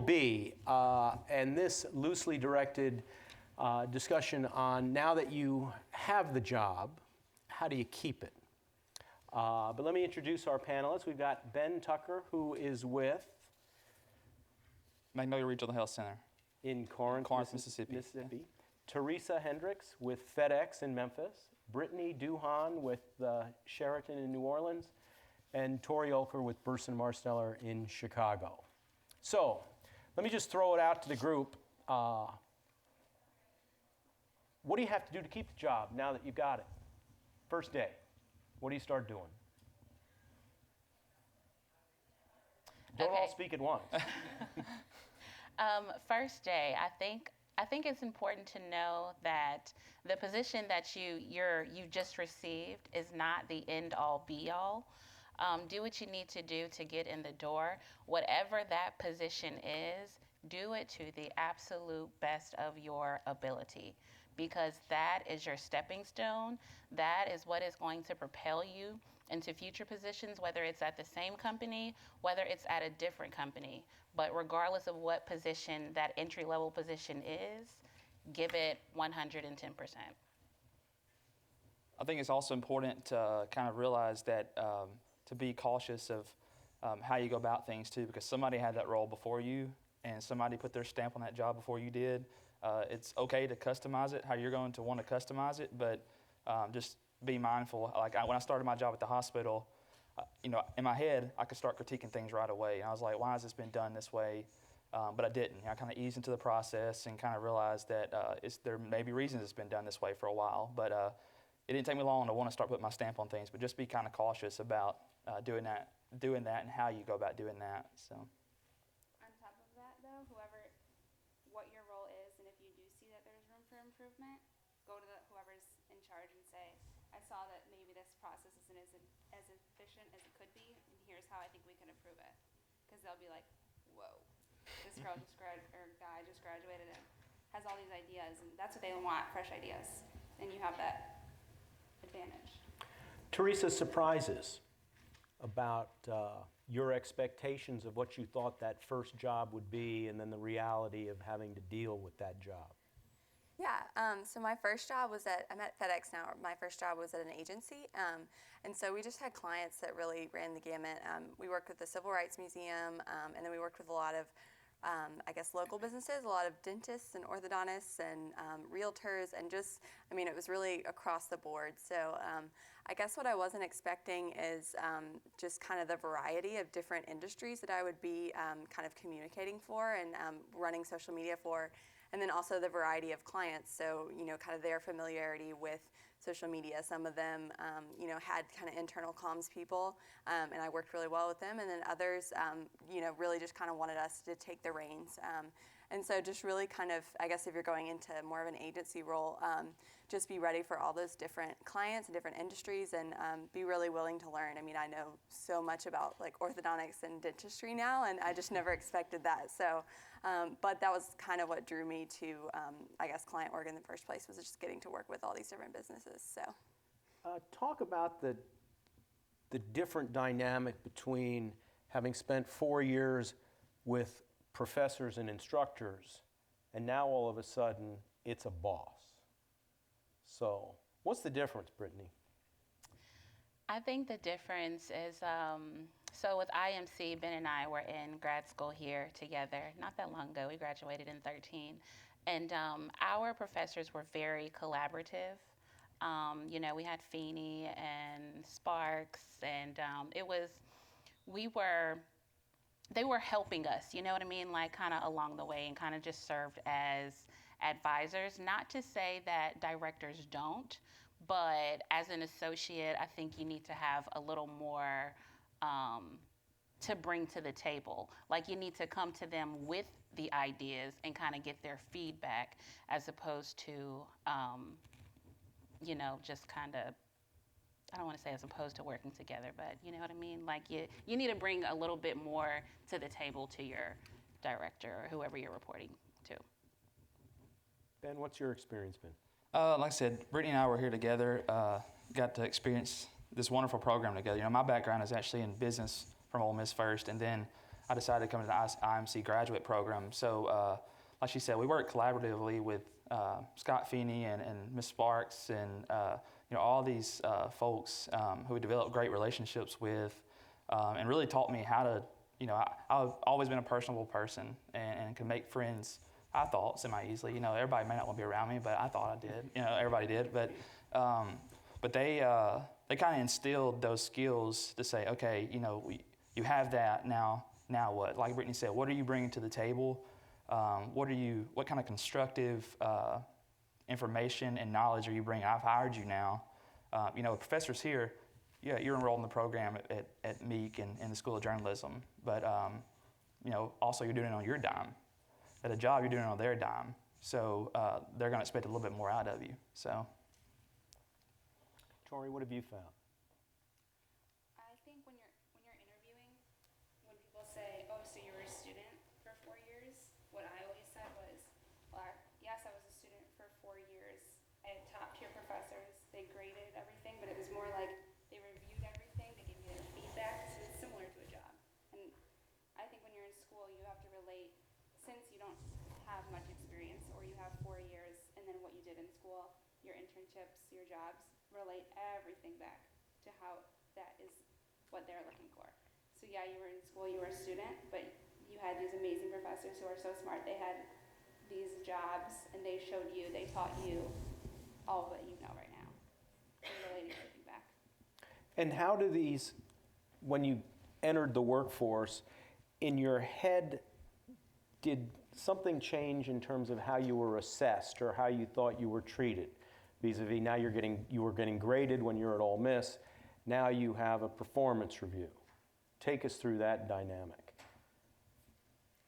be, and this loosely directed discussion on now that you have the job, how do you keep it? But let me introduce our panelists. We've got Ben Tucker, who is with Magnolia Regional Health Center in Corinth, Mississippi. Yeah. Teresa Hendricks with FedEx in Memphis. Brittany Duhan with Sheraton in New Orleans. And Tori Olker with Burson-Marsteller in Chicago. So let me just throw it out to the group. What do you have to do to keep the job now that you've got it? First day, what do you start doing? Don't all speak at once. First day, I think it's important to know that the position that you just received is not the end all be all. Do what you need to do to get in the door. Whatever that position is, do it to the absolute best of your ability, because that is your stepping stone. That is what is going to propel you into future positions, whether it's at the same company, whether it's at a different company. But regardless of what position that entry-level position is, give it 110%. I think it's also important to kind of realize that to be cautious of how you go about things too, because somebody had that role before you and somebody put their stamp on that job before you did. It's okay to customize it how you're going to want to customize it, but just be mindful. Like when I started my job at the hospital, in my head, I could start critiquing things right away. And I was like, why has this been done this way? But I didn't. I kind of eased into the process and kind of realized that there may be reasons it's been done this way for a while. But it didn't take me long to want to start putting my stamp on things, but just be kind of cautious about doing that and how you go about doing that. So. On top of that, though, what your role is, and if you do see that there's room for improvement, go to whoever's in charge and say, I saw that maybe this process isn't as efficient as it could be, and here's how I think we can improve it. Because they'll be like, whoa, this girl guy just graduated and has all these ideas, and that's what they want, fresh ideas. And you have that advantage. Teresa, surprises about your expectations of what you thought that first job would be, and then the reality of having to deal with that job. Yeah, so my first job was I'm at FedEx now. My first job was at an agency, and so we just had clients that really ran the gamut. We worked with the Civil Rights Museum, and then we worked with a lot of local businesses, a lot of dentists and orthodontists and realtors, and it was really across the board. So I guess what I wasn't expecting is just kind of the variety of different industries that I would be kind of communicating for and running social media for, and then also the variety of clients. So, kind of their familiarity with social media. Some of them, had kind of internal comms people, and I worked really well with them. And then others, really just kind of wanted us to take the reins. And so just really kind of, I guess if you're going into more of an agency role, just be ready for all those different clients and different industries, and be really willing to learn. I mean, I know so much about like orthodontics and dentistry now, and I just never expected that. So, but that was kind of what drew me to, client work in the first place, was just getting to work with all these different businesses. So, talk about the different dynamic between having spent 4 years with professors and instructors, and now all of a sudden it's a boss. So what's the difference, Brittany? I think the difference is, so with IMC, Ben and I were in grad school here together not that long ago. We graduated in 2013. And our professors were very collaborative. We had Feeney and Sparks, and they were helping us, you know what I mean, like kind of along the way, and kind of just served as advisors. Not to say that directors don't, but as an associate, I think you need to have a little more to bring to the table. Like you need to come to them with the ideas and kind of get their feedback, as opposed to, just kind of, I don't want to say as opposed to working together, but you know what I mean? Like you need to bring a little bit more to the table to your director or whoever you're reporting to. Ben, what's your experience been? Like I said, Brittany and I were here together, got to experience this wonderful program together. My background is actually in business from Ole Miss first, and then I decided to come to the IMC graduate program. So, like she said, we work collaboratively with Scott Feeney and Ms. Sparks and all these folks who we developed great relationships with, and really taught me how to. I've always been a personable person and could make friends. I thought semi-easily. Everybody may not want to be around me, but I thought I did. Everybody did. But they kind of instilled those skills to say, okay, you have that now. Now what? Like Brittany said, what are you bringing to the table? What kind of constructive information and knowledge are you bringing? I've hired you now. Professors here, yeah, you're enrolled in the program at Meek and in the School of Journalism, but also you're doing it on your dime. At a job, you're doing it on their dime. So they're going to expect a little bit more out of you. So, Tori, what have you found? I think when you're interviewing, when people say, "Oh, so you were a student for 4 years," what I always said was, "Well, yes, I was a student for 4 years. I had top-tier professors. They graded everything, but it was more like they reviewed everything. They gave me their feedback. So it's similar to a job." And I think when you're in school, you have to relate, since you don't have much experience, or you have 4 years, and then what you did in school, your internships, your jobs, relate everything back to how that is what they're looking for. So yeah, you were in school, you were a student, but you had these amazing professors who are so smart. They had these jobs, and they taught you all that you know right now. And relating everything back. And how do these, when you entered the workforce, in your head, did something change in terms of how you were assessed or how you thought you were treated? Vis-a-vis now you were getting graded when you're at Ole Miss. Now you have a performance review. Take us through that dynamic.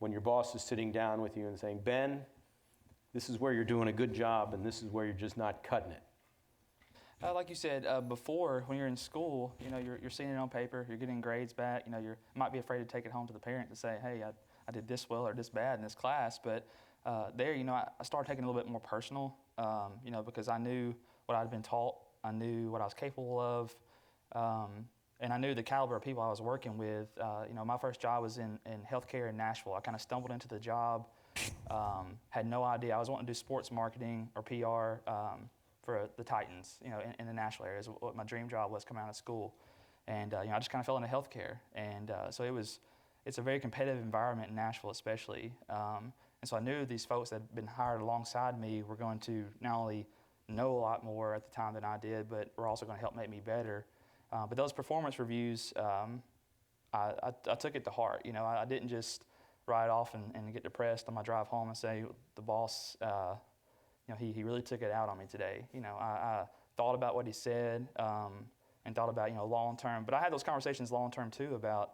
When your boss is sitting down with you and saying, "Ben, this is where you're doing a good job and this is where you're just not cutting it." Like you said before, when you're in school, you're seeing it on paper, you're getting grades back. You might be afraid to take it home to the parent to say, "Hey, I did this well or this bad in this class." But there, I started taking it a little bit more personal, because I knew what I'd been taught. I knew what I was capable of, and I knew the caliber of people I was working with. My first job was in healthcare in Nashville. I kind of stumbled into the job, had no idea. I was wanting to do sports marketing or PR for the Titans, in the Nashville area is what my dream job was coming out of school. And, I just kind of fell into healthcare. And so it's a very competitive environment in Nashville especially. And so I knew these folks that had been hired alongside me were going to not only know a lot more at the time than I did, but were also going to help make me better. But those performance reviews, I took it to heart. I didn't just ride off and get depressed on my drive home and say, the boss, he really took it out on me today. I thought about what he said and thought about, long-term. But I had those conversations long-term, too, about,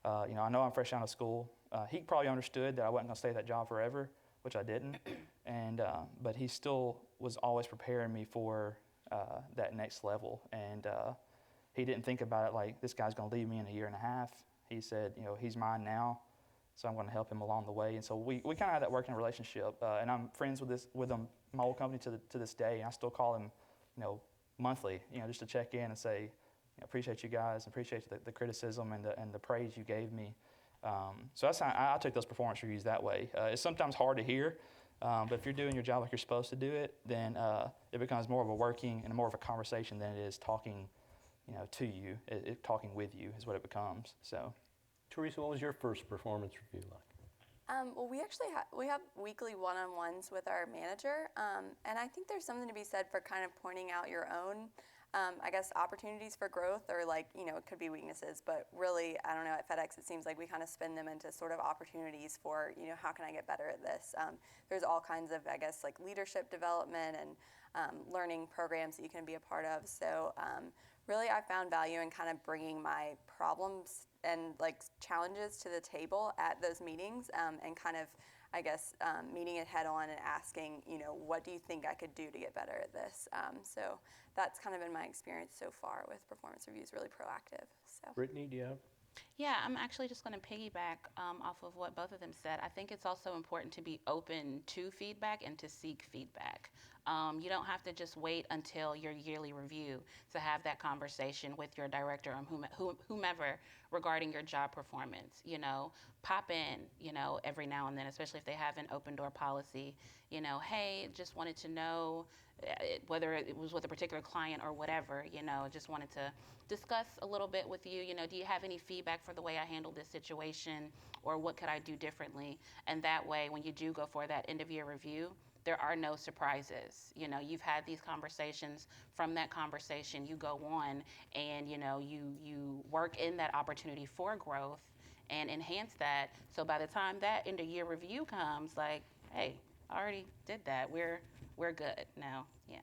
I know I'm fresh out of school. He probably understood that I wasn't going to stay at that job forever, which I didn't. But he still was always preparing me for that next level. And he didn't think about it like, this guy's going to leave me in a year and a half. He said, he's mine now, so I'm going to help him along the way. And so we kind of had that working relationship. And I'm friends with him, my old company to this day. And I still call him, monthly, just to check in and say, appreciate you guys, appreciate the criticism and the praise you gave me. So that's how I took those performance reviews that way. It's sometimes hard to hear, but if you're doing your job like you're supposed to do it, then it becomes more of a working and more of a conversation than it is talking, to you. Talking with you is what it becomes. So, Teresa, what was your first performance review like? Well, we actually we have weekly one-on-ones with our manager, and I think there's something to be said for kind of pointing out your own, opportunities for growth, or it could be weaknesses, but really, I don't know, at FedEx it seems like we kind of spin them into sort of opportunities for, how can I get better at this? There's all kinds of, leadership development and learning programs that you can be a part of. So really I found value in kind of bringing my problems and challenges to the table at those meetings, and kind of, meeting it head on and asking, what do you think I could do to get better at this? So that's kind of been my experience so far with performance reviews, really proactive. So. Brittany, do you have? Yeah, I'm actually just going to piggyback off of what both of them said. I think it's also important to be open to feedback and to seek feedback. You don't have to just wait until your yearly review to have that conversation with your director or whomever regarding your job performance. Pop in, every now and then, especially if they have an open door policy. Hey, just wanted to know whether it was with a particular client or whatever, just wanted to discuss a little bit with you. Do you have any feedback for the way I handled this situation, or what could I do differently? And that way, when you do go for that end of year review, there are no surprises. You've had these conversations. From that conversation, you go on and, you work in that opportunity for growth and enhance that. So by the time that end of year review comes, like, hey, I already did that. We're good now. Yeah.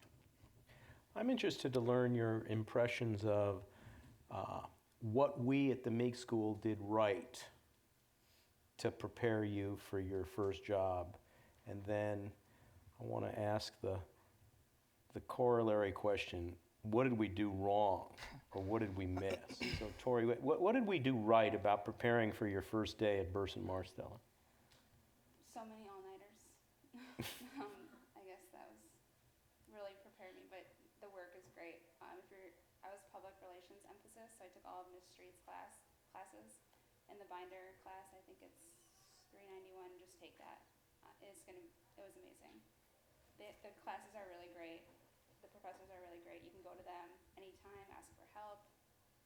I'm interested to learn your impressions of what we at the Meek School did right to prepare you for your first job. And then I want to ask the corollary question, what did we do wrong, or what did we miss? So Tori, what did we do right about preparing for your first day at Burson-Marsteller? So many all-nighters. I guess that was really prepared me, but the work is great. I was public relations emphasis, so I took all of Ms. Street's classes. In the binder class, I think it's $391. Just take that. It was amazing. The classes are really great. The professors are really great. You can go to them anytime, ask for help.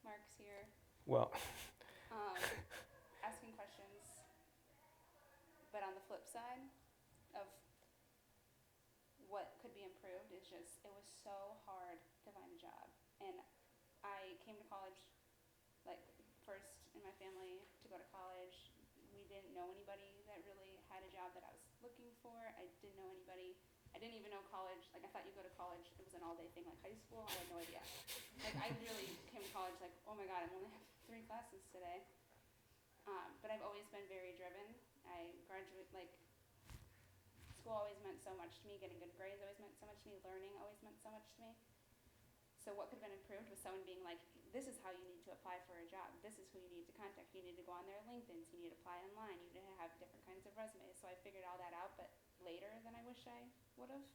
Mark's here. Well, Asking questions. But on the flip side of what could be improved is just, it was so hard to find a job. And I came to college, like, first in my family to go to college. We didn't know anybody that really had a job that I was looking for. I didn't know anybody. I didn't even know college. Like, I thought you go to college, it was an all-day thing, like high school. I had no idea. Like, I really came to college like, oh my God, I only have 3 classes today. But I've always been very driven. I graduated, like, school always meant so much to me. Getting good grades always meant so much to me. Learning always meant so much to me. So what could have been improved was someone being like, this is how you need to apply for a job. This is who you need to contact. You need to go on their LinkedIn. You need to apply online. You need to have different kinds of resumes. So I figured all that out, but later than I wish I would have.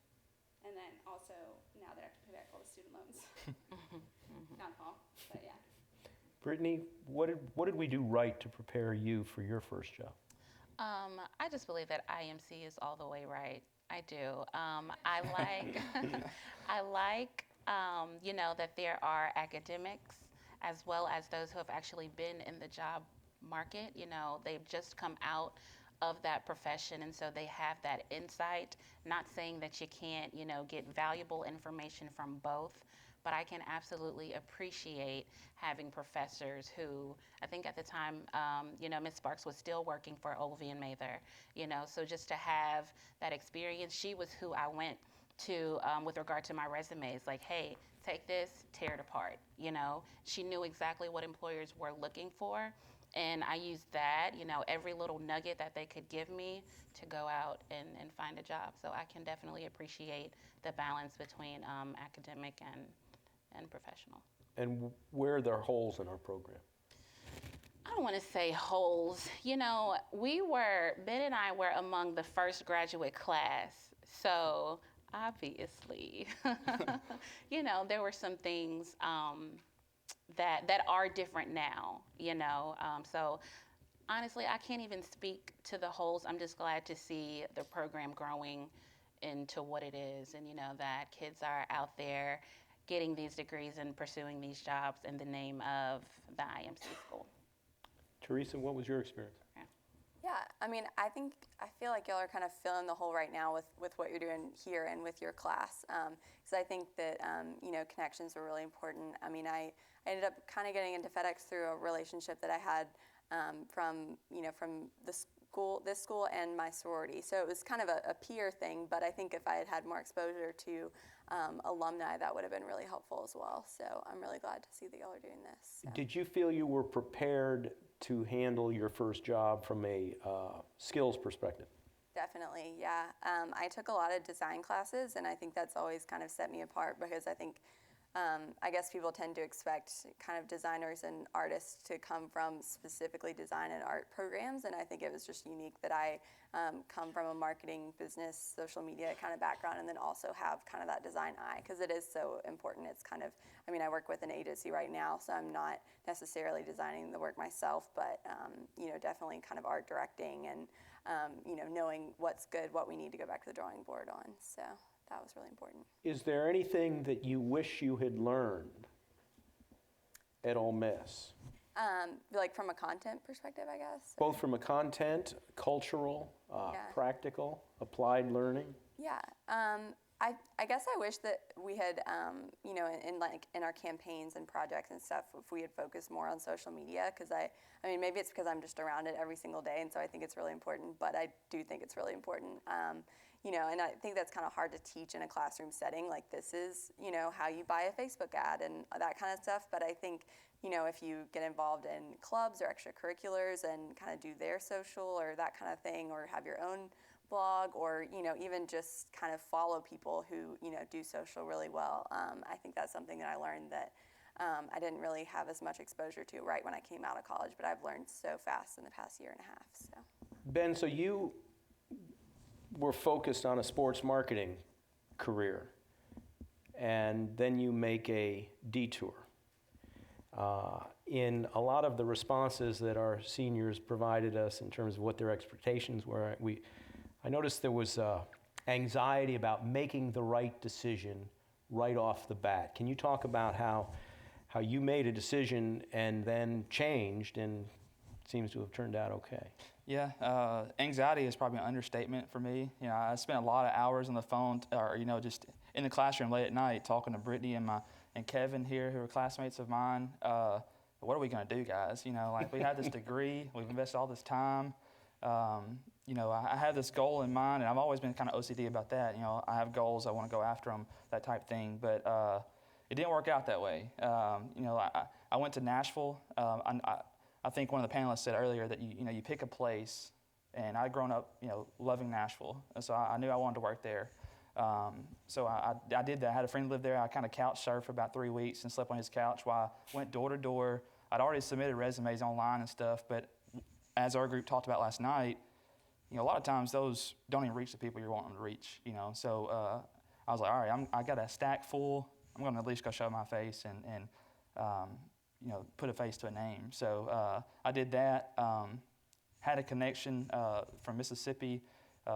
And then also now that I have to pay back all the student loans. Downfall, but yeah. Brittany, what did we do right to prepare you for your first job? I just believe that IMC is all the way right. I do. I like, I like, that there are academics as well as those who have actually been in the job market. They've just come out of that profession, and so they have that insight. Not saying that you can't, get valuable information from both, but I can absolutely appreciate having professors who, I think at the time, Ms. Sparks was still working for Olvie and Mather, so just to have that experience, she was who I went to with regard to my resumes, like, hey, take this, tear it apart, She knew exactly what employers were looking for, and I used that, every little nugget that they could give me to go out and find a job. So I can definitely appreciate the balance between academic and professional. And where are there holes in our program? I don't want to say holes. Ben and I were among the first graduate class. So obviously, there were some things that are different now, So honestly, I can't even speak to the holes. I'm just glad to see the program growing into what it is, and that kids are out there getting these degrees and pursuing these jobs in the name of the IMC school. Teresa, what was your experience? Yeah, I feel like y'all are kind of filling the hole right now with what you're doing here and with your class. So I think that, connections are really important. I ended up kind of getting into FedEx through a relationship that I had from this school and my sorority. So it was kind of a peer thing, but I think if I had had more exposure to alumni, that would have been really helpful as well. So I'm really glad to see that y'all are doing this. So. Did you feel you were prepared to handle your first job from a skills perspective? Definitely, yeah. I took a lot of design classes, and I think that's always kind of set me apart because I think I guess people tend to expect kind of designers and artists to come from specifically design and art programs, and I think it was just unique that I come from a marketing, business, social media kind of background, and then also have kind of that design eye, because it is so important. It's kind of, I mean, I work with an agency right now, so I'm not necessarily designing the work myself, but definitely kind of art directing and knowing what's good, what we need to go back to the drawing board on. So that was really important. Is there anything that you wish you had learned at Ole Miss? Like from a content perspective, I guess? Both from a content, cultural, practical, applied learning? Yeah. I guess I wish that we had, in our campaigns and projects and stuff, if we had focused more on social media, because I mean, maybe it's because I'm just around it every single day, and so I think it's really important, but I do think it's really important. And I think that's kind of hard to teach in a classroom setting. Like, this is, how you buy a Facebook ad and that kind of stuff. But I think, if you get involved in clubs or extracurriculars and kind of do their social or that kind of thing, or have your own blog, or, even just kind of follow people who, do social really well, I think that's something that I learned that I didn't really have as much exposure to right when I came out of college, but I've learned so fast in the past year and a half. So. Ben, so you were focused on a sports marketing career, and then you make a detour. In a lot of the responses that our seniors provided us in terms of what their expectations were, I noticed there was anxiety about making the right decision right off the bat. Can you talk about how you made a decision and then changed, and it seems to have turned out okay? Yeah, anxiety is probably an understatement for me. I spent a lot of hours on the phone, or just in the classroom late at night, talking to Brittany and Kevin here, who are classmates of mine. What are we going to do, guys? We have this degree, we've invested all this time. I have this goal in mind, and I've always been kind of OCD about that. I have goals, I want to go after them, that type thing. But it didn't work out that way. I went to Nashville. I think one of the panelists said earlier that you pick a place, and I'd grown up loving Nashville, and so I knew I wanted to work there. So I did that. I had a friend who lived there. I kind of couch surfed for about 3 weeks and slept on his couch while I went door to door. I'd already submitted resumes online and stuff, but as our group talked about last night, a lot of times those don't even reach the people you're wanting to reach. So I was like, all right, I got a stack full. I'm going to at least go show my face and put a face to a name. So I did that. Had a connection from Mississippi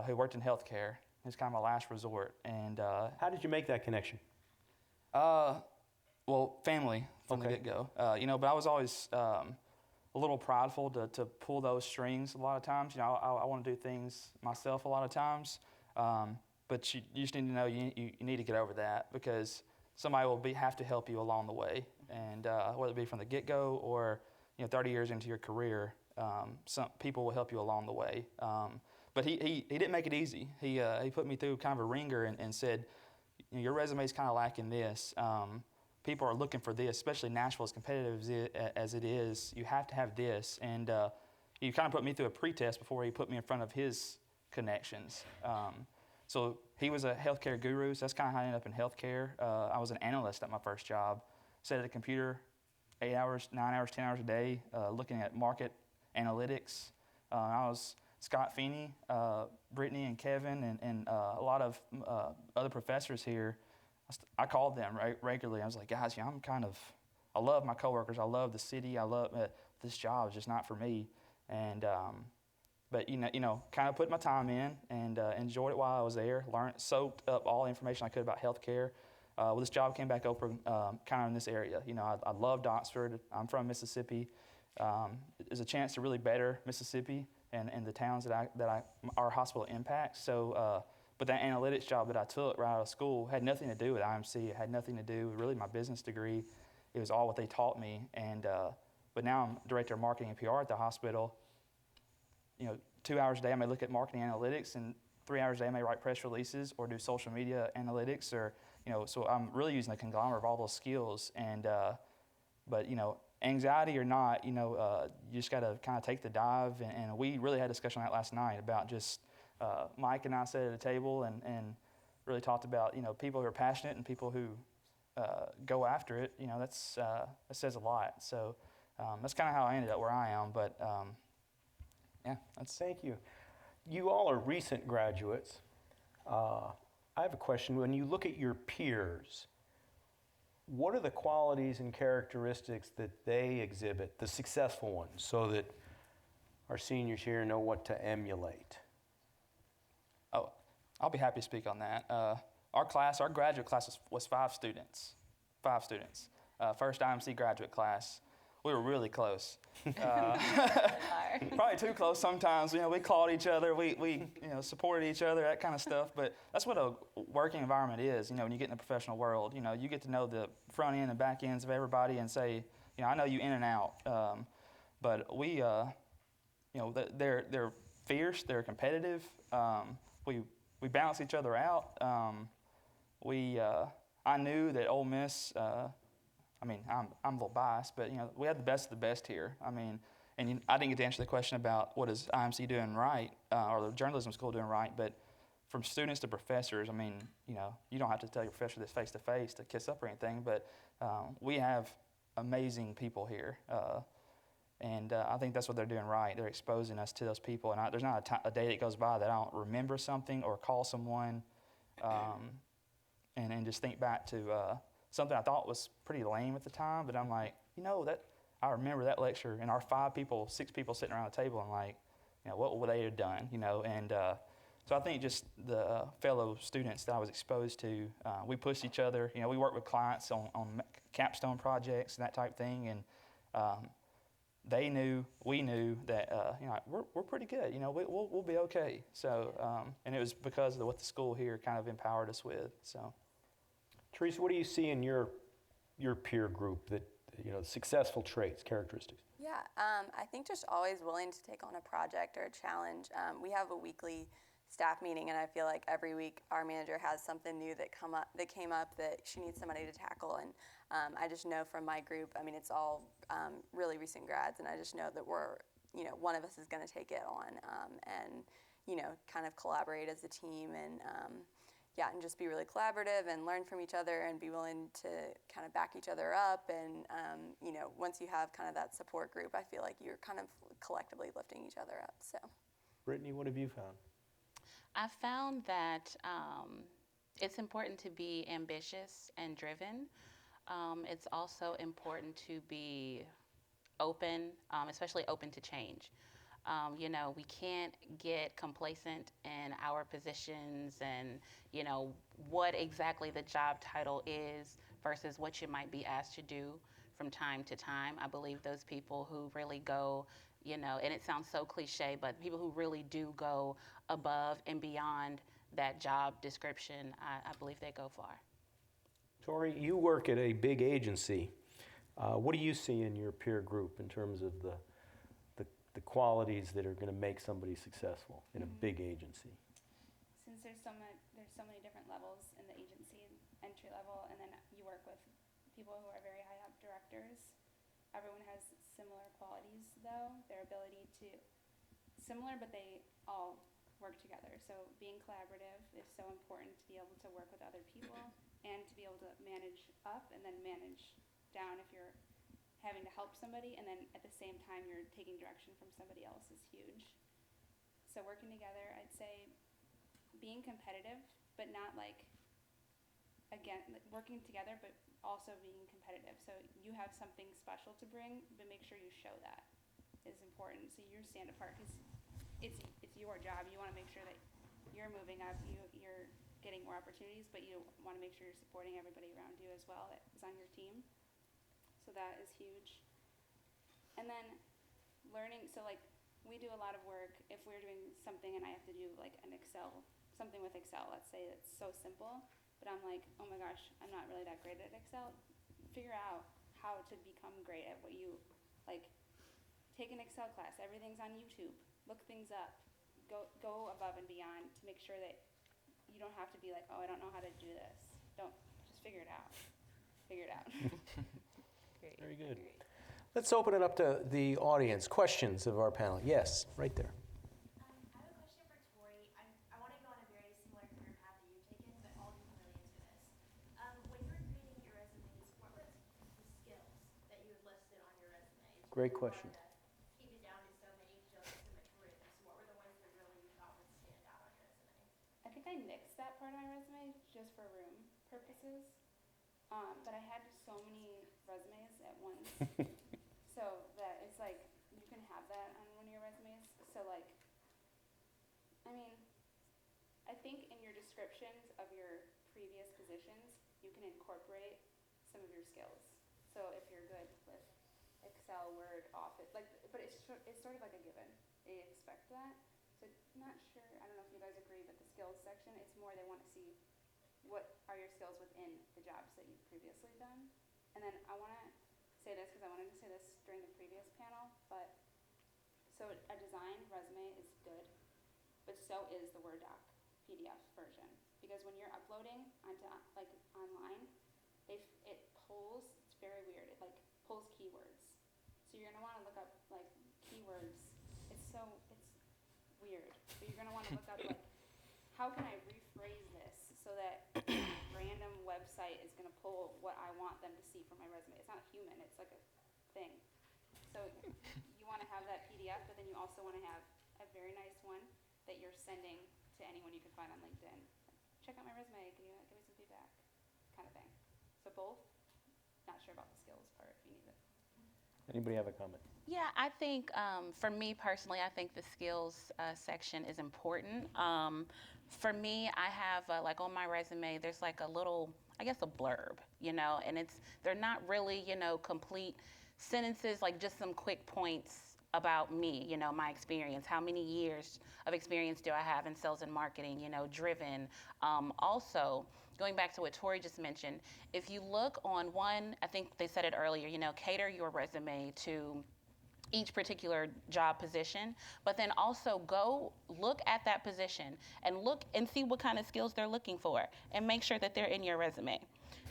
who worked in healthcare. It was kind of my last resort. And how did you make that connection? Well, family from the get-go. But I was always a little prideful to pull those strings a lot of times. I want to do things myself a lot of times. But you just need to know you need to get over that, because somebody will have to help you along the way. And whether it be from the get-go or 30 years into your career, some people will help you along the way. But he didn't make it easy. He put me through kind of a ringer and said, your resume's kind of lacking this. People are looking for this, especially Nashville, as competitive as it is. You have to have this. And he kind of put me through a pretest before he put me in front of his connections. So he was a healthcare guru, so that's kind of how I ended up in healthcare. I was an analyst at my first job. Sat at a computer 8 hours, 9 hours, 10 hours a day, looking at market analytics. I was Scott Feeney, Brittany and Kevin, and a lot of other professors here. I called them regularly. I was like, guys, I love my coworkers. I love the city. I love this job. It's just not for me. And but kind of put my time in and enjoyed it while I was there. Soaked up all the information I could about healthcare. This job came back open kind of in this area. I loved Oxford. I'm from Mississippi. There's a chance to really better Mississippi and the towns that our hospital impacts. So, but that analytics job that I took right out of school had nothing to do with IMC. It had nothing to do with really my business degree. It was all what they taught me. And but now I'm director of marketing and PR at the hospital. 2 hours a day I may look at marketing analytics, and 3 hours a day I may write press releases or do social media analytics, or so I'm really using a conglomerate of all those skills. And but anxiety or not, you just got to kind of take the dive. And we really had a discussion on that last night about just Mike and I sat at a table and really talked about people who are passionate and people who go after it, that says a lot. So that's kind of how I ended up where I am. But yeah, that's. Thank you. You all are recent graduates. I have a question. When you look at your peers, what are the qualities and characteristics that they exhibit, the successful ones, so that our seniors here know what to emulate? Oh, I'll be happy to speak on that. Our graduate class was 5 students. 5 students. First IMC graduate class. We were really close. Probably too close sometimes. We clawed each other. We supported each other, that kind of stuff. But that's what a working environment is. When you get in the professional world, you get to know the front end and back ends of everybody and say, I know you in and out. But we, they're fierce. They're competitive. We balance each other out. I knew that Ole Miss. I'm a little biased, but we had the best of the best here. I didn't get to answer the question about what is IMC doing right, or the journalism school doing right. But from students to professors, you don't have to tell your professor this face to face to kiss up or anything. But we have amazing people here, and I think that's what they're doing right. They're exposing us to those people, and there's not a day that goes by that I don't remember something or call someone, and just think back to. Something I thought was pretty lame at the time, but I'm like, that I remember that lecture and our 6 people sitting around the table and like, what would they have done, And so I think just the fellow students that I was exposed to, we pushed each other. We worked with clients on capstone projects and that type of thing, and they knew, we knew that we're pretty good. We'll be okay. So and it was because of what the school here kind of empowered us with. So. Teresa, what do you see in your peer group that, successful traits, characteristics? Yeah, I think just always willing to take on a project or a challenge. We have a weekly staff meeting, and I feel like every week our manager has something new that came up that she needs somebody to tackle. And I just know from my group, it's all really recent grads, and I just know that we're, one of us is going to take it on and, kind of collaborate as a team and and just be really collaborative and learn from each other and be willing to kind of back each other up. And, once you have kind of that support group, I feel like you're kind of collectively lifting each other up. So, Brittany, what have you found? I found that it's important to be ambitious and driven. It's also important to be open, especially open to change. We can't get complacent in our positions and, what exactly the job title is versus what you might be asked to do from time to time. I believe those people who really go, and it sounds so cliche, but people who really do go above and beyond that job description, I believe they go far. Tori, you work at a big agency. What do you see in your peer group in terms of the qualities that are going to make somebody successful in a big agency? Since there's so many different levels in the agency, entry level, and then you work with people who are very high up directors. Everyone has similar qualities, though. Their ability to similar, but they all work together. So being collaborative is so important to be able to work with other people and to be able to manage up and then manage down if you're having to help somebody, and then at the same time you're taking direction from somebody else is huge. So working together, I'd say being competitive, but not working together, but also being competitive. So you have something special to bring, but make sure you show that is important. So you stand apart because it's your job. You want to make sure that you're moving up, you're getting more opportunities, but you want to make sure you're supporting everybody around you as well that is on your team. So that is huge. And then learning, we do a lot of work if we're doing something and I have to do something with Excel, let's say it's so simple, but I'm like, oh my gosh, I'm not really that great at Excel. Figure out how to become great at what you take an Excel class, everything's on YouTube, look things up, go above and beyond to make sure that you don't have to be like, oh, I don't know how to do this. Just figure it out. Great. Very good. Let's open it up to the audience. Questions of our panel. Yes, right there. I have a question for Tori. I want to go on a very similar career path that you've taken, but I'll be completely into this. When you were creating your Great question. Keep it down to so many, just so much rooms. What were the ones that really you thought would stand out on your resume? I think I nixed that part of my resume just for room purposes. But I had so many resumes at once, so that it's like you can have that on one of your resumes. So like, I mean, I think in your descriptions of your previous positions, you can incorporate some of your skills. So if you're good with Excel, Word, Office, like, but it's sort of like a given. They expect that. So not sure, I don't know if you guys agree, but the skills section, it's more they want to see what are your skills within the jobs that you've previously done. And then I want to say this because I wanted to say this during the previous panel, but so a design resume is good, but so is the Word doc PDF version. Because when you're uploading onto like online, it pulls, it's very weird, it like pulls keywords. So you're gonna want to look up like keywords. It's weird. But you're gonna want to look up like, how can I rephrase this so that random website is gonna pull what I want them to see from my resume. It's not human, it's like a thing. So you want to have that PDF, but then you also want to have a very nice one that you're sending to anyone you can find on LinkedIn. Check out my resume, can you give me some feedback? Kind of thing. So both. Not sure about the skills part if you need it. Anybody have a comment? Yeah, I think for me personally, I think the skills section is important. For me, I have like on my resume, there's like a little, I guess a blurb, and they're not really, complete sentences, like just some quick points about me, my experience. How many years of experience do I have in sales and marketing, driven. Also, going back to what Tori just mentioned, if you look on one, I think they said it earlier, cater your resume to each particular job position, but then also go look at that position and look and see what kind of skills they're looking for and make sure that they're in your resume.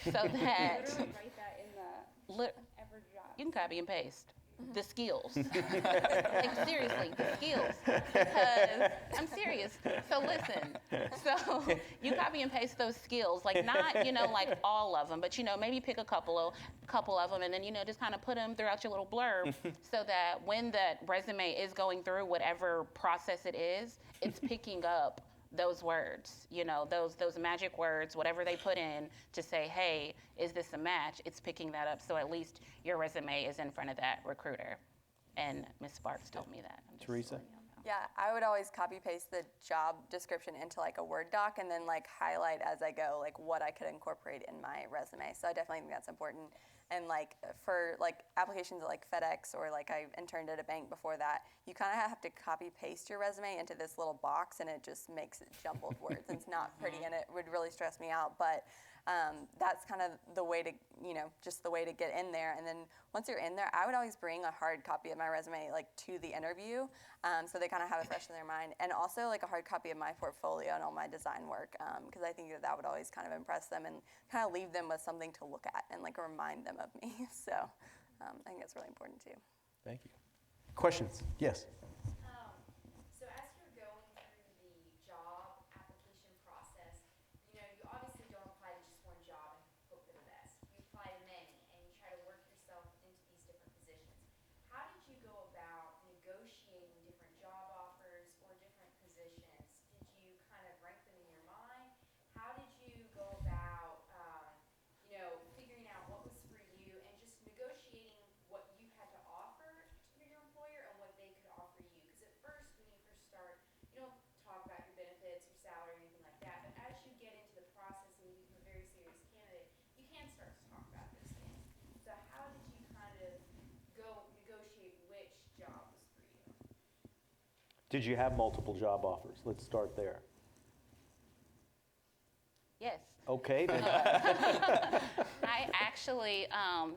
So that Literally write that in the every job. you can copy and paste the skills. Like seriously, the skills. Because I'm serious. So listen. So you copy and paste those skills, like not, like all of them, but maybe pick a couple of them and then, just kind of put them throughout your little blurb so that when that resume is going through whatever process it is, it's picking up those words, those magic words, whatever they put in to say, hey, is this a match? It's picking that up, so at least your resume is in front of that recruiter. And Ms. Sparks told me that. Teresa? Yeah, I would always copy paste the job description into like a Word doc and then like highlight as I go like what I could incorporate in my resume. So I definitely think that's important. And like for like applications like FedEx or like I interned at a bank before that, you kind of have to copy paste your resume into this little box and it just makes it jumbled words. It's not pretty and it would really stress me out. But that's kind of the way to, just the way to get in there. And then once you're in there, I would always bring a hard copy of my resume like to the interview, so they kind of have it fresh in their mind. And also like a hard copy of my portfolio and all my design work, because I think that would always kind of impress them and kind of leave them with something to look at and like remind them of me. So I think that's really important too. Thank you. Questions? Yes. So as you're going through the job application process, you obviously don't apply to just one job and hope for the best. You apply to many and you try to work yourself into these different positions. How did you go about negotiating different job offers or different positions? Did you kind of rank them in your mind? How did you go about, figuring out what was for you and just negotiating what you had to offer to your employer and what they could offer you? Because at first, when you first start, you don't talk about your benefits, your salary, or anything like that. But as you get into the process and you become a very serious candidate, you can start to talk about those things. So how did you kind of go negotiate which job was for you? Did you have multiple job offers? Let's start there. Yes. Okay, then. I actually,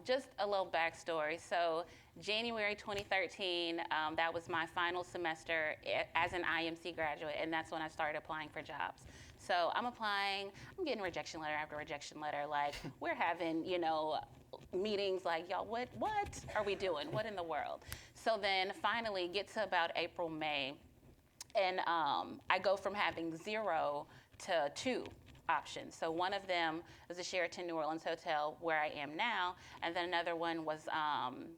just a little backstory. So January 2013, that was my final semester as an IMC graduate, and that's when I started applying for jobs. So I'm applying, I'm getting rejection letter after rejection letter. Like, we're having, meetings like, y'all, what are we doing? What in the world? So then finally get to about April, May, and I go from having 0 to 2 options. So one of them is the Sheraton New Orleans Hotel where I am now, and then another one was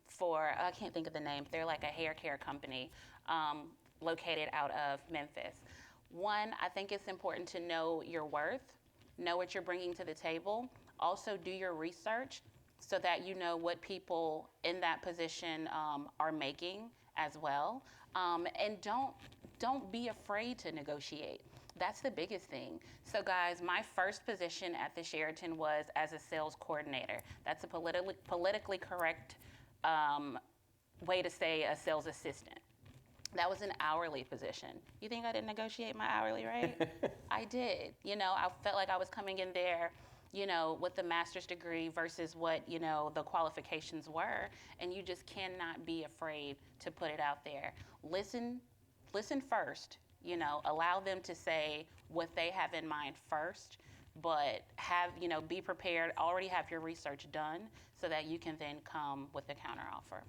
for, I can't think of the name, but they're like a hair care company located out of Memphis. One, I think it's important to know your worth, know what you're bringing to the table. Also, do your research so that you know what people in that position are making as well. And don't be afraid to negotiate. That's the biggest thing. So guys, my first position at the Sheraton was as a sales coordinator. That's a politically correct way to say a sales assistant. That was an hourly position. You think I didn't negotiate my hourly rate? I did. You know, I felt like I was coming in there, you know, with the master's degree versus what, you know, the qualifications were. And you just cannot be afraid to put it out there. Listen first, you know, allow them to say what they have in mind first, but have, you know, be prepared, already have your research done so that you can then come with a counteroffer.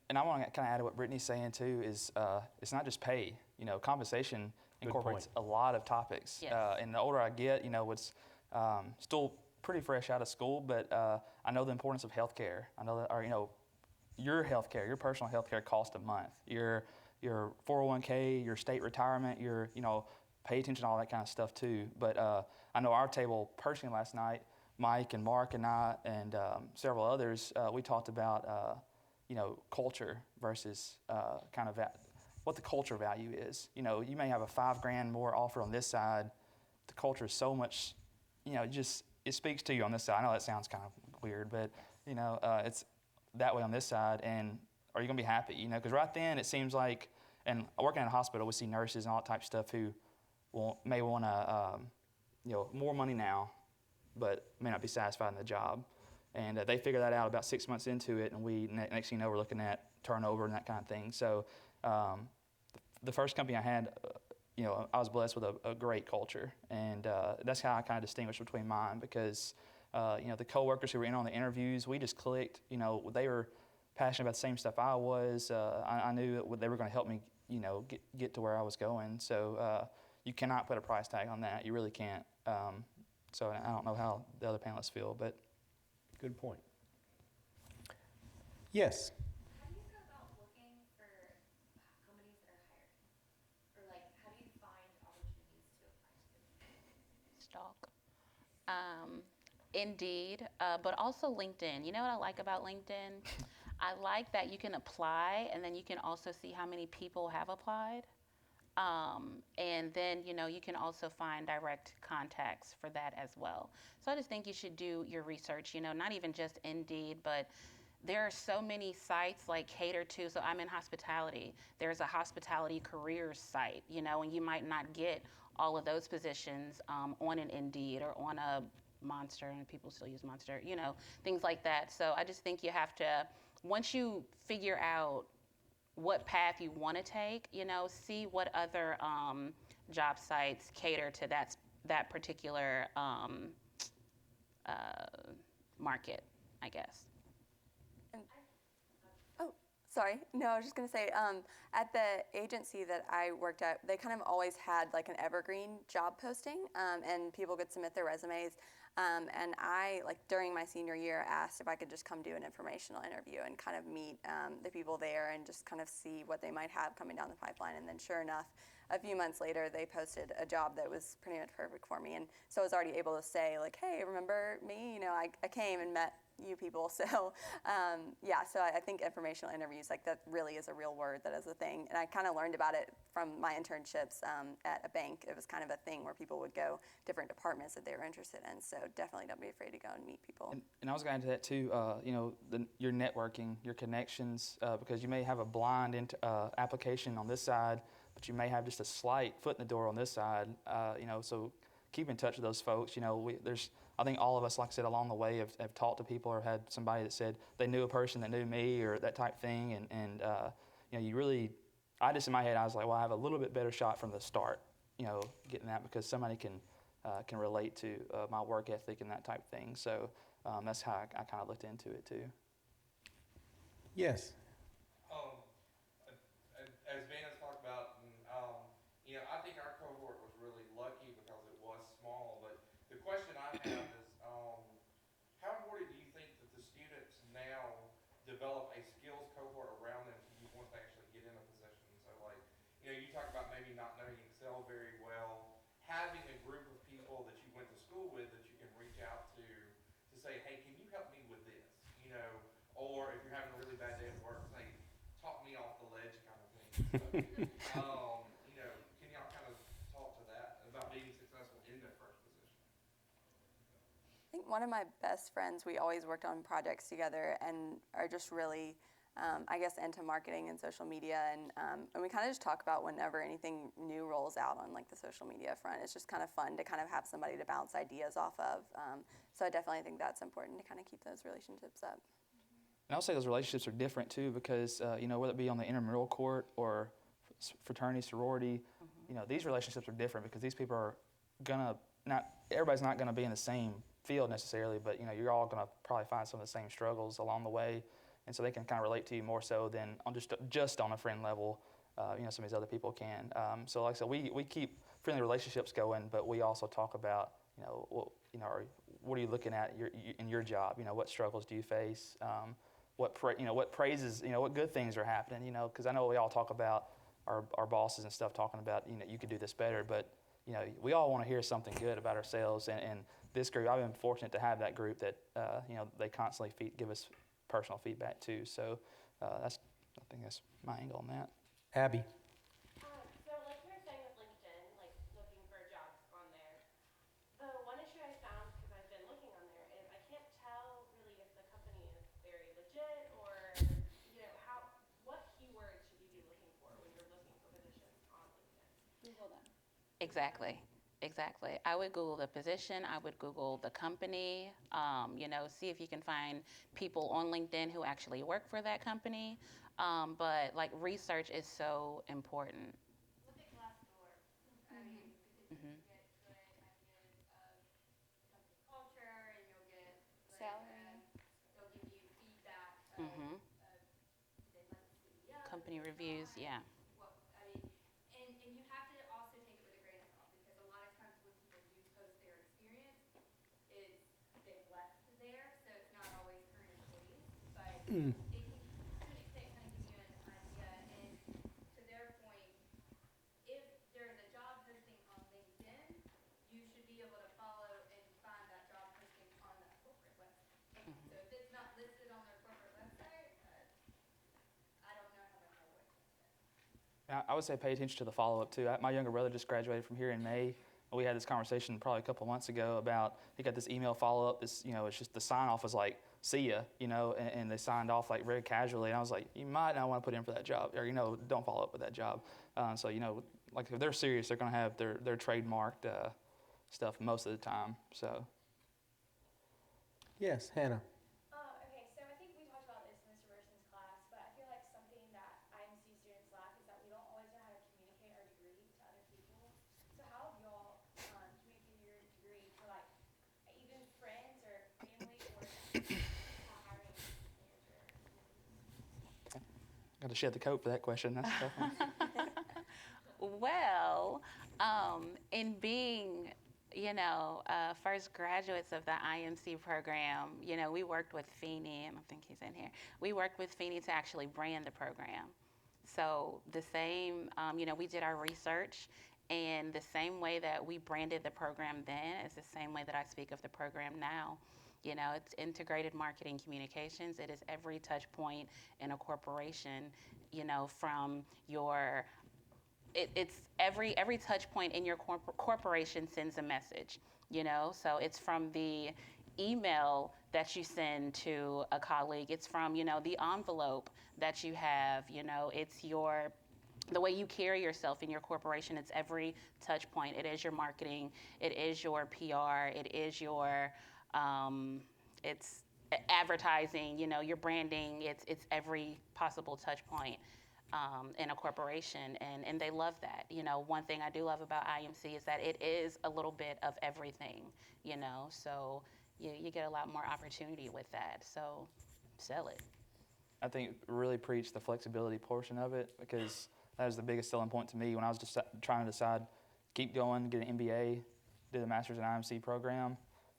And I want to kind of add to what Brittany's saying too is it's not just pay. You know, compensation incorporates a lot of topics. Yes. And the older I get, you know, it's still pretty fresh out of school, but I know the importance of healthcare. I know that, or, you know, your healthcare, your personal healthcare costs a month. Your 401k, your state retirement, your, you know, pay attention to all that kind of stuff too. But I know our table personally last night, Mike and Mark and I and several others, we talked about you know, culture versus kind of what the culture value is. You know, you may have a $5,000 more offer on this side. The culture is so much, you know, it speaks to you on this side. I know that sounds kind of weird, but you know, it's that way on this side. And are you gonna be happy? You know, because right then it seems like, and working in a hospital, we see nurses and all that type of stuff who may want to, you know, more money now, but may not be satisfied in the job. And they figure that out about 6 months into it, and next thing you know, we're looking at turnover and that kind of thing. So the first company I had, you know, I was blessed with a great culture, and that's how I kind of distinguish between mine because, you know, the coworkers who were in on the interviews, we just clicked. You know, they were passionate about the same stuff I was. I knew that they were going to help me, you know, get to where I was going. So you cannot put a price tag on that. You really can't. So I don't know how the other panelists feel, but. Good point. Yes. How do you go about looking for companies that are hiring? Or like, how do you find opportunities to apply to? Stalk. Indeed, but also LinkedIn. You know what I like about LinkedIn? I like that you can apply and then you can also see how many people have applied. And then, you know, you can also find direct contacts for that as well. So I just think you should do your research, you know, not even just Indeed, but there are so many sites like Cater to. So I'm in hospitality. There's a hospitality careers site, you know, and you might not get all of those positions on an Indeed or on a Monster, and people still use Monster, you know, things like that. So I just think you have to, once you figure out what path you want to take, you know, see what other job sites cater to that particular market, I guess. Oh, sorry. No, I was just going to say, at the agency that I worked at, they kind of always had like an evergreen job posting, and people could submit their resumes. And I, like during my senior year, asked if I could just come do an informational interview and kind of meet the people there and just kind of see what they might have coming down the pipeline. And then sure enough, a few months later, they posted a job that was pretty much perfect for me. And so I was already able to say like, hey, remember me? You know, I came and met you people. So yeah, so I think informational interviews, like that really is a real word, that is a thing. And I kind of learned about it from my internships at a bank. It was kind of a thing where people would go different departments that they were interested in. So definitely don't be afraid to go and meet people. And I was going to that too, you know, your networking, your connections, because you may have a blind application on this side, but you may have just a slight foot in the door on this side, you know, so keep in touch with those folks. You know, I think all of us, like I said, along the way have talked to people or had somebody that said they knew a person that knew me or that type thing. And you know, you really, I just in my head, I was like, well, I have a little bit better shot from the start, you know, getting that because somebody can relate to my work ethic and that type of thing. So that's how I kind of looked into it too. Yes. As Vanna's talked about, you know, I think our cohort was really lucky because it was small, but I have is, how important do you think that the students now develop a skills cohort around them to use once they actually get in a position? So like, you talk about maybe not knowing Excel very well, having a group of people that you went to school with that you can reach out to say, hey, can you help me with this? Or if you're having a really bad day at work, say, talk me off the ledge kind of thing. So, can y'all kind of talk to that about being successful in their first position? I think one of my best friends, we always worked on projects together and are just really, I guess, into marketing and social media. And we kind of just talk about whenever anything new rolls out on like the social media front. It's just kind of fun to kind of have somebody to bounce ideas off of. So I definitely think that's important to kind of keep those relationships up. And I would say those relationships are different too because, whether it be on the intramural court or fraternity, sorority, these relationships are different because these people are everybody's not gonna be in the same field necessarily, but you're all gonna probably find some of the same struggles along the way. And so they can kind of relate to you more so than on just on a friend level, some of these other people can. So like I said, we keep friendly relationships going, but we also talk about, what are you looking at in your job? What struggles do you face? What praises, what good things are happening, because I know we all talk about our bosses and stuff talking about, you could do this better, but, we all want to hear something good about ourselves. And this group, I've been fortunate to have that group that, they constantly give us personal feedback too. So I think that's my angle on that. Abby. So like you were saying with LinkedIn, like looking for jobs on there, one issue I found, because I've been looking on there, is I can't tell really if the company is very legit or, what keywords should you be looking for when you're looking for positions on LinkedIn? Google them. Exactly. I would Google the position. I would Google the company. See if you can find people on LinkedIn who actually work for that company. But like research is so important. Look at Glassdoor. I mean, because you get good ideas of the company culture, and you'll get like, Salary. they'll give you feedback of, Mhm. do they let the CEO? Company reviews, yeah. And you have to also take it with a grain of salt because a lot of times when people do post their experience, they've left there, so it's not always current employees, but it can, to an extent, kind of give you an idea. And to their point, if there's a job posting on LinkedIn, you should be able to follow and find that job posting on that corporate website. So if it's not listed on their corporate website, I don't know how they're going to work with it. I would say pay attention to the follow-up too. My younger brother just graduated from here in May. We had this conversation probably a couple months ago about he got this email follow-up. It's just the sign-off was like, see ya, and they signed off like very casually. And I was like, you might not want to put in for that job, or don't follow up with that job. So like if they're serious, they're going to have their trademarked stuff most of the time. So. Yes, Hannah. Okay, so I think we talked about this in Mr. Burson's class, but I feel like something that IMC students lack is that we don't always know how to communicate our degree to other people. So how have y'all communicated your degree to like even friends or family or hiring manager? Got to shed the coat for that question. That's a tough one. Well, in being, first graduates of the IMC program, we worked with Feeney, and I think he's in here. We worked with Feeney to actually brand the program. So the same, we did our research, and the same way that we branded the program then is the same way that I speak of the program now. It's integrated marketing communications. It is every touch point in a corporation, from your it's every touch point in your corporation sends a message, so it's from the email that you send to a colleague, it's from the envelope that you have, it's the way you carry yourself in your corporation. It's every touch point. It is your marketing, it is your PR, it is your it's advertising, your branding. It's every possible touch point in a corporation, and they love that. One thing I do love about IMC is that it is a little bit of everything, so you get a lot more opportunity with that. So sell it. I think really preach the flexibility portion of it, because that was the biggest selling point to me when I was just trying to decide, keep going, get an MBA, do the master's in IMC program.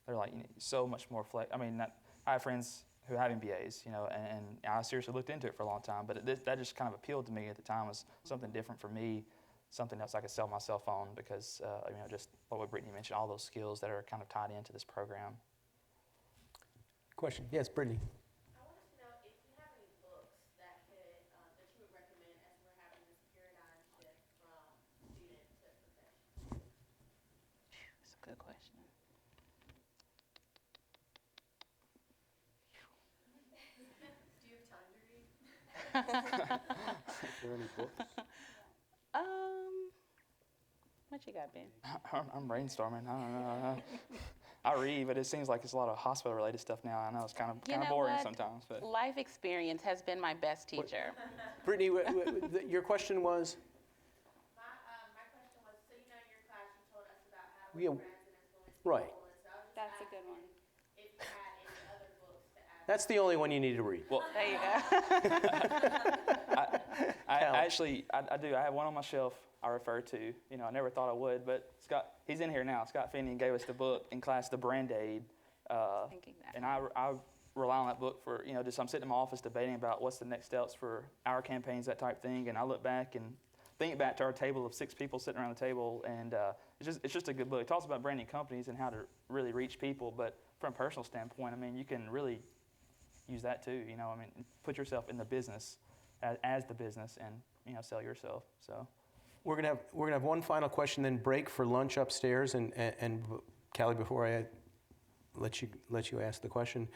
they're like so much more I mean, I have friends who have MBAs, and I seriously looked into it for a long time, but that just kind of appealed to me at the time as something different for me, something else I could sell myself on because, just what Brittany mentioned, all those skills that are kind of tied into this program. Question? Yes, Brittany. I wanted to know if you have any books that that you would recommend as we're having this paradigm shift from student to professional. That's a good question. Do you have time to read? Are there any books? What you got, Ben? I'm brainstorming. I don't know. I read, but it seems like it's a lot of hospital-related stuff now. I know it's kind of boring what? sometimes. But Life experience has been my best teacher. Brittany, your question was? My question was, so in your class you told us about how to Yeah, win friends and influence right. people, and so I was just That's a good one. if you had any other books to add. That's the only one you need to read. well, There you go. I do. I have one on my shelf I refer to. I never thought I would, but he's in here now. Scott Finian gave us the book in class, The Brand Aid. Thinking that. And I rely on that book for, just I'm sitting in my office debating about what's the next steps for our campaigns, that type thing. And I look back and think back to our table of 6 people sitting around the table. And it's just a good book. It talks about branding companies and how to really reach people. But from a personal standpoint, you can really use that too. Put yourself in the business as the business and, sell yourself. So. We're gonna have one final question, then break for lunch upstairs. And Callie, before I let you ask the question,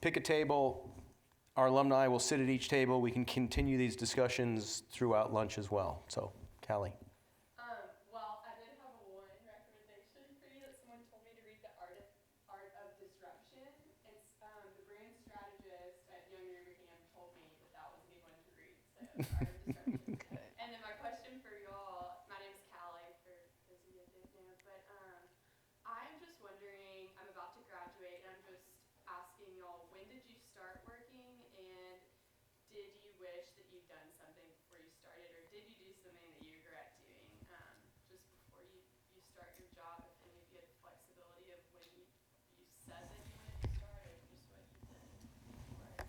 pick a table. Our alumni will sit at each table. We can continue these discussions throughout lunch as well. So, Callie. Well, I did have one recommendation for you that someone told me to read, The Art of Disruption. It's the brand strategist at Young Birmingham told me that was a good one to read. So, The Art of Disruption. And then my question for y'all, my name's Callie, for those of you that didn't know, but I'm just wondering, I'm about to graduate, and I'm just asking y'all, when did you start working, and did you wish that you'd done something before you started, or did you do something that you regret doing just before you start your job, if any of you had the flexibility of when you said that you wanted to start, or just what you did before?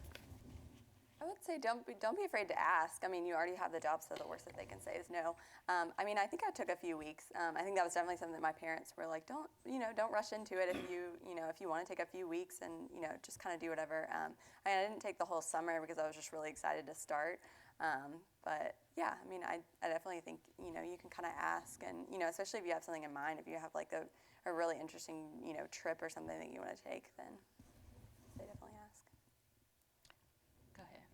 I would say don't be afraid to ask. You already have the job, so the worst that they can say is no. I think I took a few weeks. I think that was definitely something that my parents were like, don't rush into it. If you want to take a few weeks and just kind of do whatever. I didn't take the whole summer because I was just really excited to start. But yeah, I definitely think you can kind of ask, and especially if you have something in mind. If you have like a really interesting trip or something that you want to take, then they definitely ask. Go ahead.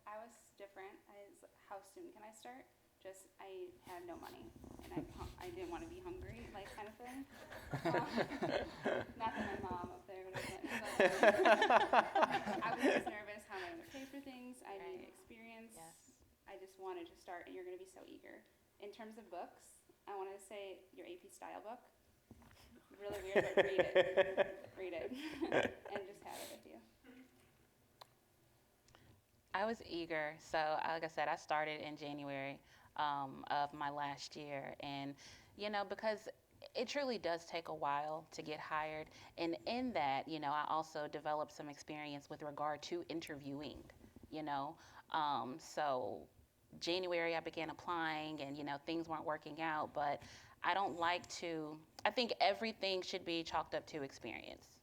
I was different. How soon can I start? Just, I had no money, and I didn't want to be hungry, like, kind of thing. Not that my mom up there would have let me, but I was just nervous how I'm going to pay for things. I need experience. Yes. I just wanted to start, and you're going to be so eager. In terms of books, I want to say your AP Style book. Really weird, but read it. Read it. And just have it with you. I was eager. So, like I said, I started in January of my last year. And, because it truly does take a while to get hired. And in that, I also developed some experience with regard to interviewing, So, January, I began applying and, things weren't working out. But I don't like to, I think everything should be chalked up to experience,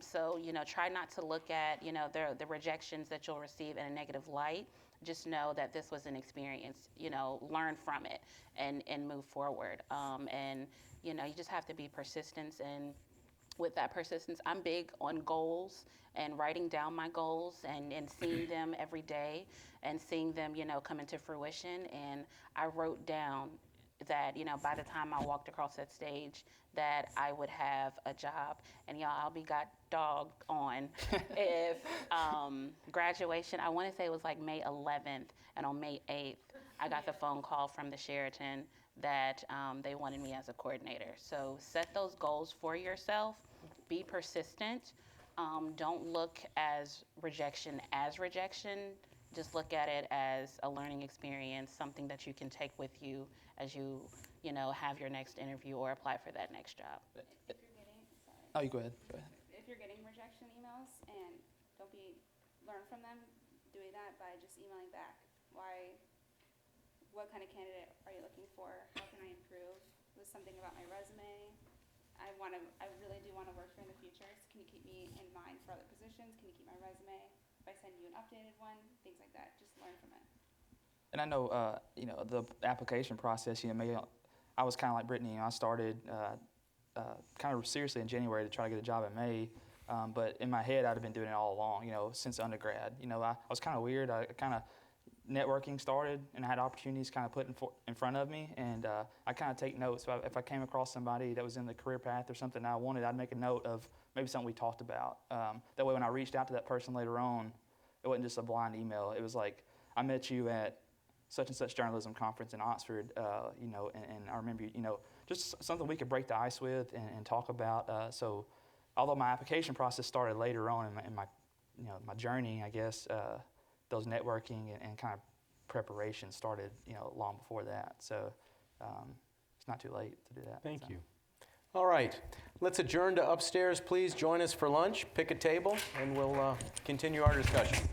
So, try not to look at, the rejections that you'll receive in a negative light. Just know that this was an experience, learn from it and move forward. And, you just have to be persistent. And with that persistence, I'm big on goals and writing down my goals and seeing them every day and seeing them, come into fruition. And I wrote down that, by the time I walked across that stage, that I would have a job. And y'all, I'll be got dogged on if graduation, I want to say it was like May 11th, and on May 8th, I got the phone call from the Sheraton that they wanted me as a coordinator. So set those goals for yourself, be persistent. Don't look as rejection, just look at it as a learning experience, something that you can take with you as you you know, have your next interview or apply for that next job. If you're getting, sorry. Oh, you go ahead. Go ahead. If you're getting rejection emails and learn from them, doing that by just emailing back. What kind of candidate are you looking for? How can I improve? Was something about my resume? I really do want to work here in the future. So can you keep me in mind for other positions? Can you keep my resume? If I send you an updated one, things like that. Just learn from it. And I know, you know, the application process, you know, maybe I was kind of like Brittany. You know, I started kind of seriously in January to try to get a job in May. But in my head, I'd have been doing it all along, you know, since undergrad. You know, I was kind of weird. I kind of networking started, and I had opportunities kind of put in front of me, and I kind of take notes. So if I came across somebody that was in the career path or something I wanted, I'd make a note of maybe something we talked about. That way, when I reached out to that person later on, it wasn't just a blind email. It was like, I met you at such and such journalism conference in Oxford, you know, and I remember, you know, just something we could break the ice with and talk about. So, although my application process started later on in my you know, my journey, I guess, those networking and kind of preparation started, you know, long before that. So, it's not too late to do that. Thank you. All right, let's adjourn to upstairs. Please join us for lunch, pick a table, and we'll continue our discussion.